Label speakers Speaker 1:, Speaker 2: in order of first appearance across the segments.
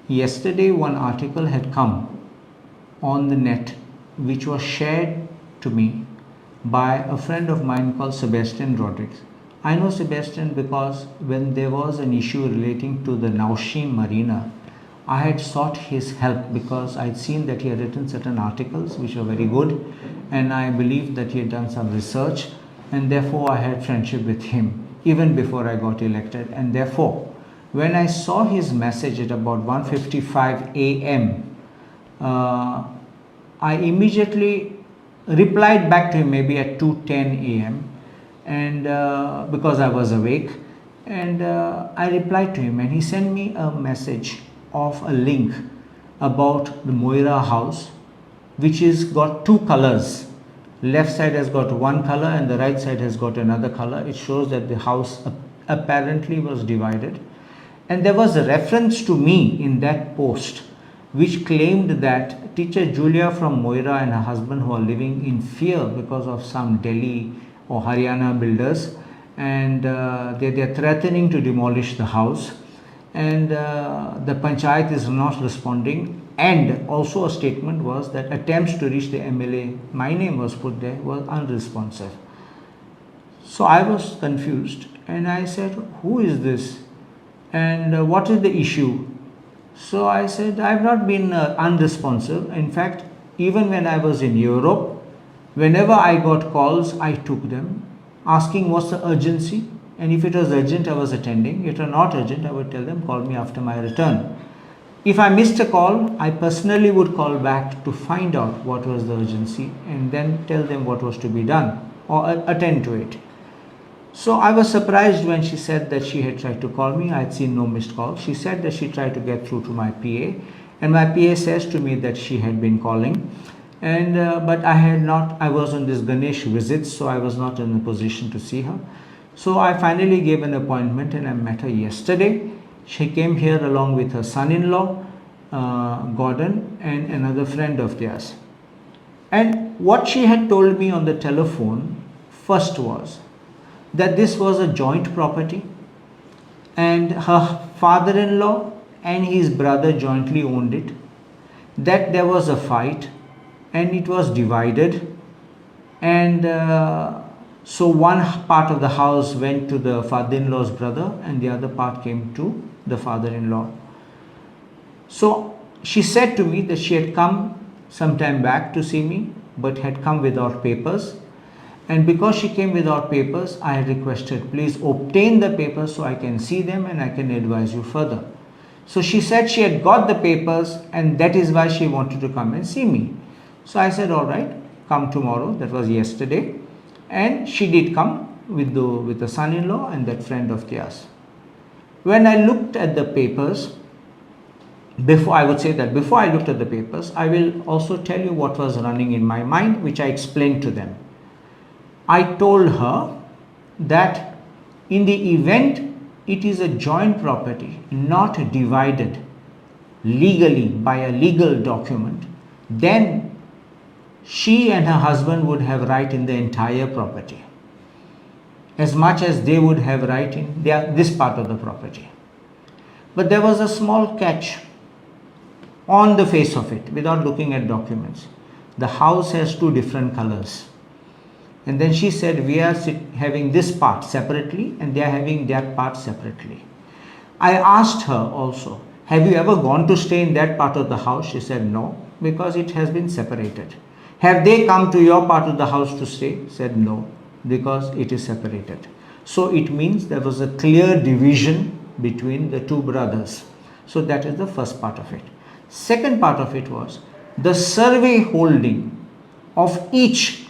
Speaker 1: Yesterday one article had come on the net which was shared to me by a friend of mine called Sebastian Rodriguez. I know Sebastian because when there was an issue relating to the Naushim Marina, I had sought his help because I'd seen that he had written certain articles which were very good, and I believed that he had done some research, and therefore I had friendship with him even before I got elected. And therefore when I saw his message at about 1:55 a.m., I immediately replied back to him maybe at 2:10 a.m. and because I was awake, and I replied to him, and he sent me a message of a link about the Moira house, which is got two colors. Left side has got one color and the right side has got another color. It shows that the house apparently was divided, and there was a reference to me in that post which claimed that teacher Julia from Moira and her husband, who are living in fear because of some Delhi or Haryana builders, and they are threatening to demolish the house, and the panchayat is not responding. And also a statement was that attempts to reach the MLA, my name was put there, was unresponsive. So I was confused and I said, who is this and what is the issue? So I said, I have not been unresponsive. In fact, even when I was in Europe, whenever I got calls, I took them, asking what's the urgency, and if it was urgent, I was attending. If it was not urgent, I would tell them, call me after my return. If I missed a call, I personally would call back to find out what was the urgency and then tell them what was to be done or attend to it. So I was surprised when she said that she had tried to call me. I had seen no missed call. She said that she tried to get through to my PA, and my PA says to me that she had been calling, and but I had not. I was on this Ganesh visit, so I was not in a position to see her. So I finally gave an appointment and I met her yesterday. She came here along with her son-in-law, Gordon, and another friend of theirs. And what she had told me on the telephone first was that this was a joint property and her father-in-law and his brother jointly owned it, that there was a fight and it was divided, and so one part of the house went to the father-in-law's brother and the other part came to the father-in-law. So she said to me that she had come some time back to see me but had come without papers, and because she came without papers, I had requested, please obtain the papers so I can see them and I can advise you further. So she said she had got the papers and that is why she wanted to come and see me. So I said, all right, come tomorrow. That was yesterday. And she did come with the son-in-law and that friend of theirs. When I looked at the papers, before I looked at the papers, I will also tell you what was running in my mind, which I explained to them. I told her that in the event it is a joint property, not divided legally by a legal document, then she and her husband would have right in the entire property, as much as they would have right in this part of the property. But there was a small catch on the face of it without looking at documents. The house has two different colors. And then she said, we are having this part separately and they are having that part separately. I asked her also, have you ever gone to stay in that part of the house? She said, no, because it has been separated. Have they come to your part of the house to stay? Said, no, because it is separated. So it means there was a clear division between the two brothers. So that is the first part of it. Second part of it was the survey holding of each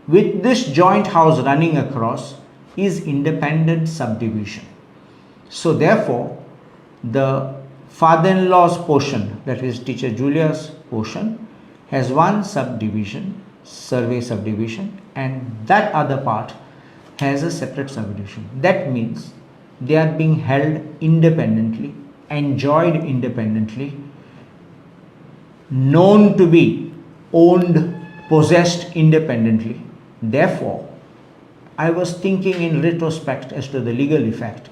Speaker 1: with this joint house running across is independent subdivision. So therefore, the father-in-law's portion, that is teacher Julia's portion, has one subdivision, survey subdivision, and that other part has a separate subdivision. That means they are being held independently, enjoyed independently, known to be owned, possessed independently. Therefore, I was thinking in retrospect as to the legal effect.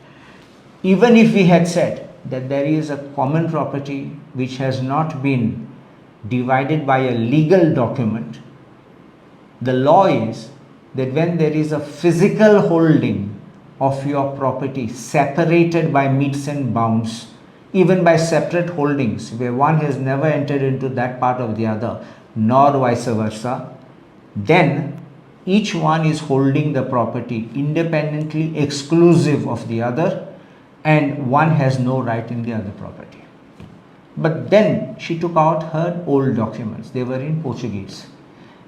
Speaker 1: Even if we had said that there is a common property which has not been divided by a legal document, the law is that when there is a physical holding of your property separated by metes and bounds, even by separate holdings where one has never entered into that part of the other, nor vice versa, then each one is holding the property independently, exclusive of the other, and one has no right in the other property. But then she took out her old documents. They were in Portuguese.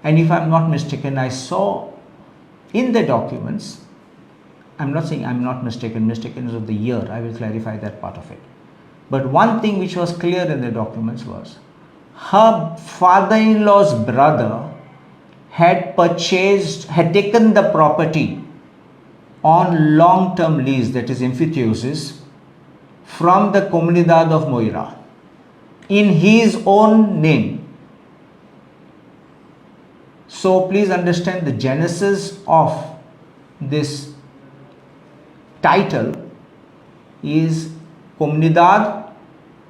Speaker 1: And if I'm not mistaken, I saw in the documents, I'm not saying I'm not mistaken is of the year, I will clarify that part of it. But one thing which was clear in the documents was her father-in-law's brother had taken the property on long-term lease, that is emphyteusis, from the Comunidade of Moira in his own name. So please understand the genesis of this title is Comunidade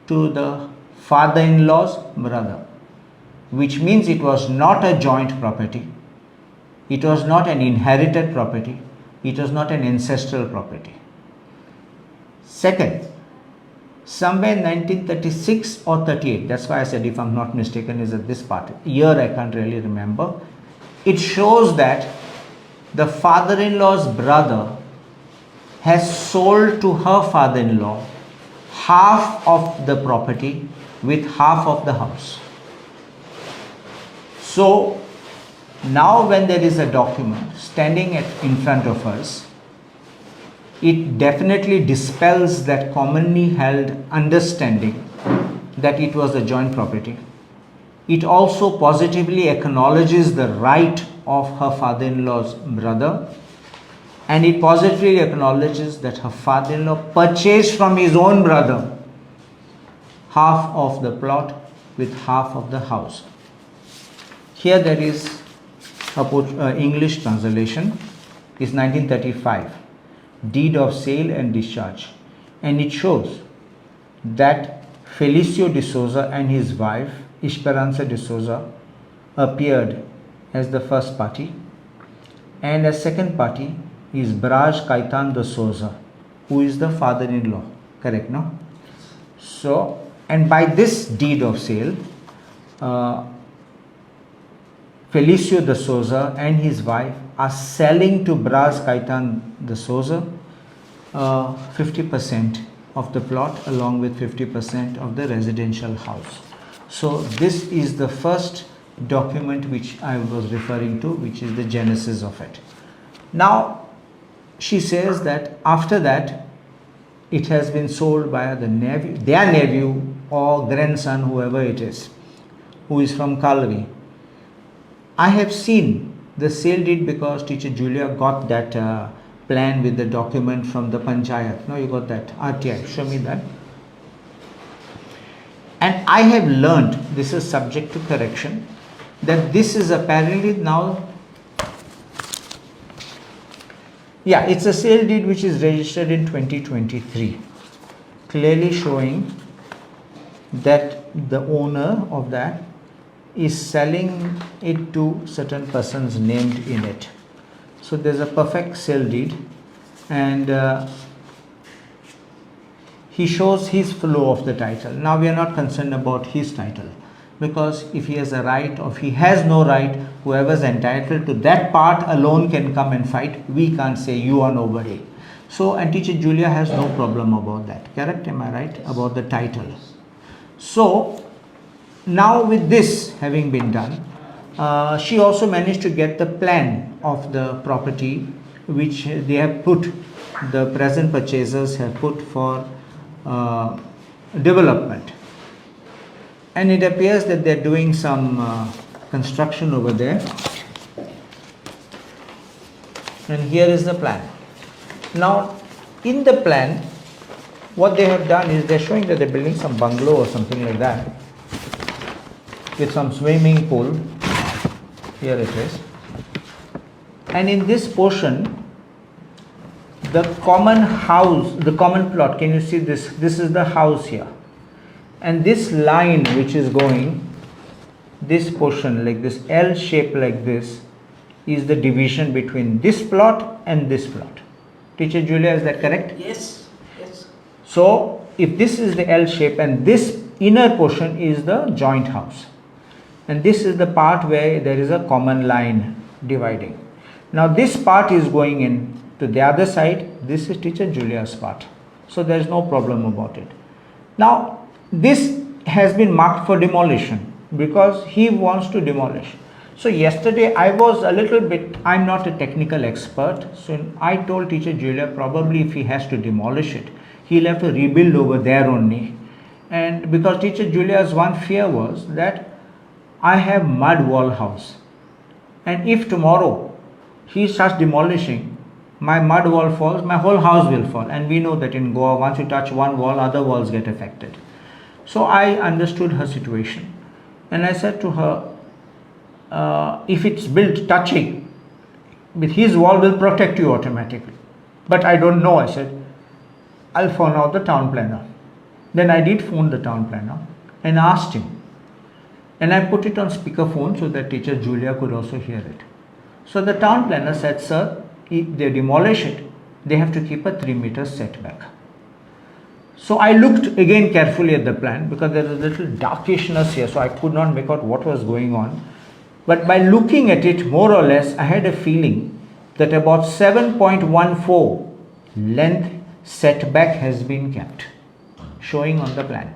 Speaker 1: to the father-in-law's brother, which means it was not a joint property, it was not an inherited property, it was not an ancestral property. Second, somewhere in 1936 or 38, that's why I said if I'm not mistaken is at this part, year I can't really remember, it shows that the father-in-law's brother has sold to her father-in-law half of the property with half of the house. So now when there is a document standing in front of us, it definitely dispels that commonly held understanding that it was a joint property. It also positively acknowledges the right of her father-in-law's brother, and it positively acknowledges that her father-in-law purchased from his own brother half of the plot with half of the house. Here there is a English translation, is 1935, deed of sale and discharge, and it shows that Felicio de Souza and his wife Esperança de Souza appeared as the first party, and as second party is Braz Caetano de Souza, who is the father-in-law. Correct, no? So, and by this deed of sale, Felicio de Souza and his wife are selling to Braz Caetano de Souza 50% of the plot along with 50% of the residential house. So this is the first document which I was referring to, which is the genesis of it. Now she says that after that it has been sold by their nephew or grandson, whoever it is, who is from Calvi. I have seen the sale deed because teacher Julia got that plan with the document from the Panchayat. No, you got that RTI. Show me that. And I have learned, this is subject to correction, that this is apparently now, yeah, it's a sale deed which is registered in 2023, clearly showing that the owner of that is selling it to certain persons named in it. So there's a perfect sale deed, and he shows his flow of the title. Now we are not concerned about his title, because if he has a right or if he has no right, whoever is entitled to that part alone can come and fight. We can't say you are nobody. So, and teacher Julia has no problem about that. Correct? Am I right? About the title. So now with this having been done, she also managed to get the plan of the property which they have put, the present purchasers have put for development. And it appears that they are doing some construction over there. And here is the plan. Now in the plan, what they have done is they are showing that they are building some bungalow or something like that with some swimming pool. Here it is. And in this portion, the common house, the common plot, can you see this? This is the house here. And this line which is going, this portion like this, L shape like this, is the division between this plot and this plot. Teacher Julia, is that correct?
Speaker 2: Yes, yes.
Speaker 1: So, if this is the L shape and this inner portion is the joint house. And this is the part where there is a common line dividing. Now, this part is going in to the other side. This is Teacher Julia's part. So, there is no problem about it. Now, this has been marked for demolition because he wants to demolish. So yesterday I was a little bit, I'm not a technical expert, so I told Teacher Julia probably if he has to demolish it, he'll have to rebuild over there only. And because Teacher Julia's one fear was that I have mud wall house, and if tomorrow he starts demolishing, my mud wall falls, my whole house will fall. And we know that in Goa, once you touch one wall, other walls get affected. So I understood her situation, and I said to her, if it's built touching, with his wall will protect you automatically. But I don't know, I said, I'll phone out the town planner. Then I did phone the town planner and asked him. And I put it on speakerphone so that Teacher Julia could also hear it. So the town planner said, sir, if they demolish it, they have to keep a 3 meter setback. So I looked again carefully at the plan because there is a little darkishness here, so I could not make out what was going on. But by looking at it more or less, I had a feeling that about 7.14 length setback has been kept, showing on the plan.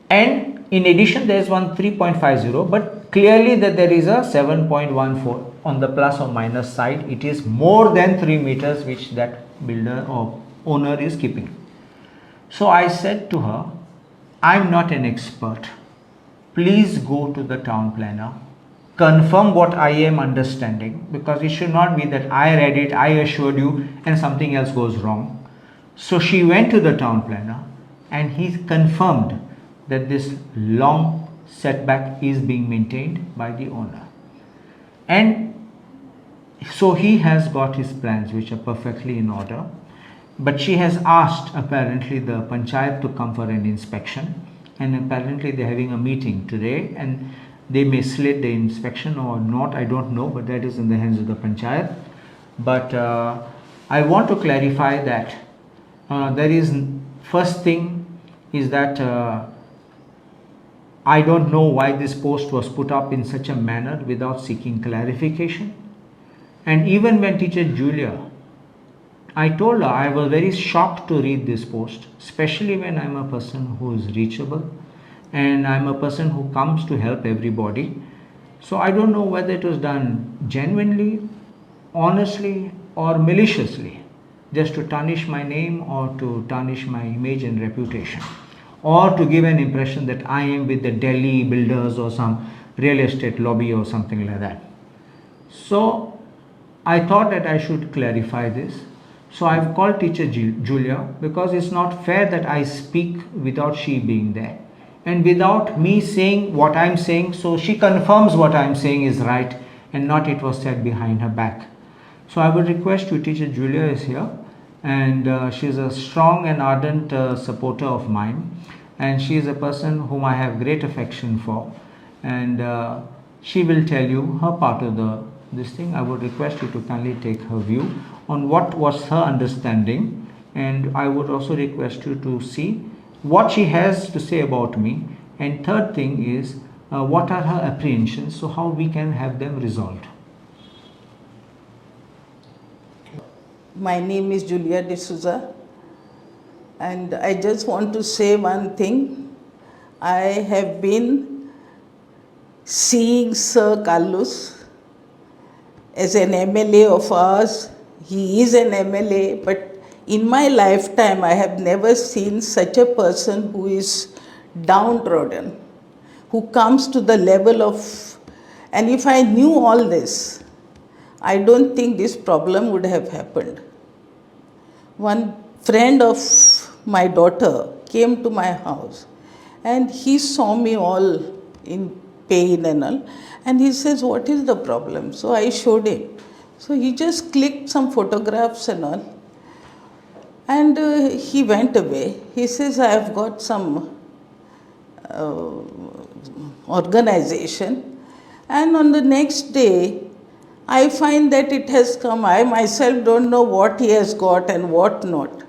Speaker 1: And in addition, there is one 3.50, but clearly that there is a 7.14 on the plus or minus side. It is more than 3 meters which that builder or owner is keeping. So I said to her, I'm not an expert. Please go to the town planner, confirm what I am understanding, because it should not be that I read it, I assured you, and something else goes wrong. So she went to the town planner and he confirmed that this long setback is being maintained by the owner. And so he has got his plans which are perfectly in order. But she has asked apparently the panchayat to come for an inspection. And apparently they're having a meeting today and they may slate the inspection or not, I don't know, but that is in the hands of the panchayat. But I want to clarify that there is, first thing is that I don't know why this post was put up in such a manner without seeking clarification. And even when Teacher Julia, I told her I was very shocked to read this post, especially when I'm a person who is reachable and I'm a person who comes to help everybody. So I don't know whether it was done genuinely, honestly, or maliciously, just to tarnish my name or to tarnish my image and reputation, or to give an impression that I am with the Delhi builders or some real estate lobby or something like that. So I thought that I should clarify this. So I've called Teacher Julia because it's not fair that I speak without she being there and without me saying what I'm saying, so she confirms what I'm saying is right and not it was said behind her back. So I would request you, Teacher Julia is here, and she's a strong and ardent supporter of mine, and she is a person whom I have great affection for, and she will tell you her part of this thing. I would request you to kindly take her view on what was her understanding, and I would also request you to see what she has to say about me, and third thing is what are her apprehensions, so how we can have them resolved.
Speaker 2: My name is Julia D'Souza, and I just want to say one thing. I have been seeing Sir Carlos as an MLA of ours. He is an MLA, but in my lifetime I have never seen such a person who is downtrodden, who comes to the level of, and if I knew all this, I don't think this problem would have happened. One friend of my daughter came to my house and he saw me all in pain and all, and he says, what is the problem? So I showed him. So he just clicked some photographs and all. And he went away. He says, I have got some organization. And on the next day, I find that it has come. I myself don't know what he has got and what not.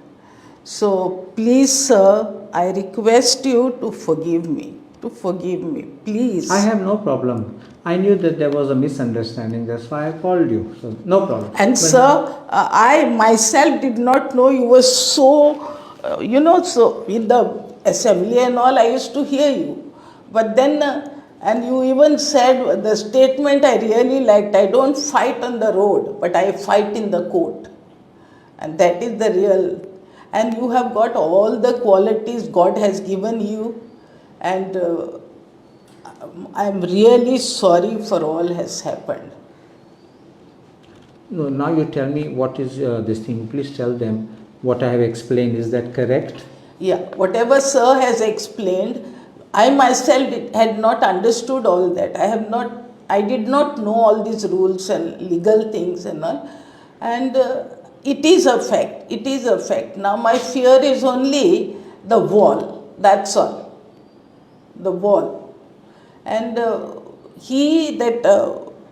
Speaker 2: So please, sir, I request you to forgive me. To forgive me, please.
Speaker 1: I have no problem. I knew that there was a misunderstanding. That's why I called you. So no problem.
Speaker 2: And
Speaker 1: But
Speaker 2: sir, I myself did not know you were so, so in the assembly and all, I used to hear you. But then, and you even said the statement I really liked, I don't fight on the road, but I fight in the court. And that is the real. And you have got all the qualities God has given you. And I'm really sorry for all has happened.
Speaker 1: no, now you tell me what is this thing. Please tell them what I have explained. Is that correct?
Speaker 2: Yeah, whatever sir has explained, I myself had not understood all that. I did not know all these rules and legal things and all. And it is a fact. It is a fact. Now my fear is only the wall. That's all. The wall. And that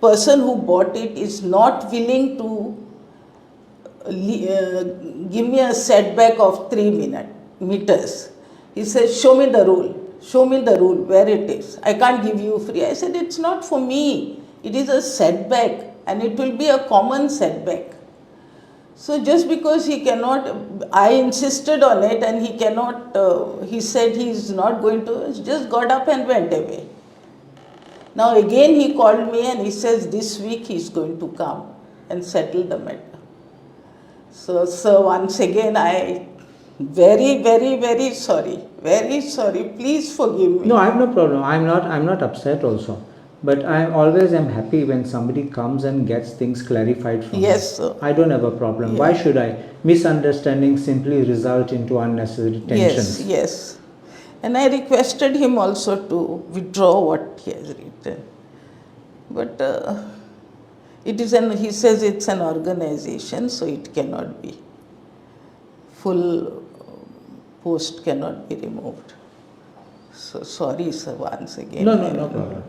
Speaker 2: person who bought it is not willing to give me a setback of 3 meters. He says, show me the rule. Show me the rule where it is. I can't give you free. I said, it's not for me. It is a setback and it will be a common setback. So just because he cannot, I insisted on it and he cannot, he said he is not going to, just got up and went away. Now again he called me and he says this week he is going to come and settle the matter. So once again I very, very, very sorry. Very sorry. Please forgive me.
Speaker 1: No, I have no problem. I'm not upset also. But I always am happy when somebody comes and gets things clarified from me.
Speaker 2: Yes, sir.
Speaker 1: I don't have a problem.
Speaker 2: Yeah.
Speaker 1: Why should I? Misunderstandings simply result into unnecessary tensions.
Speaker 2: Yes, yes. And I requested him also to withdraw what he has written. But he says it's an organization, so it cannot be. Full post cannot be removed. So sorry, sir, once again.
Speaker 1: No problem.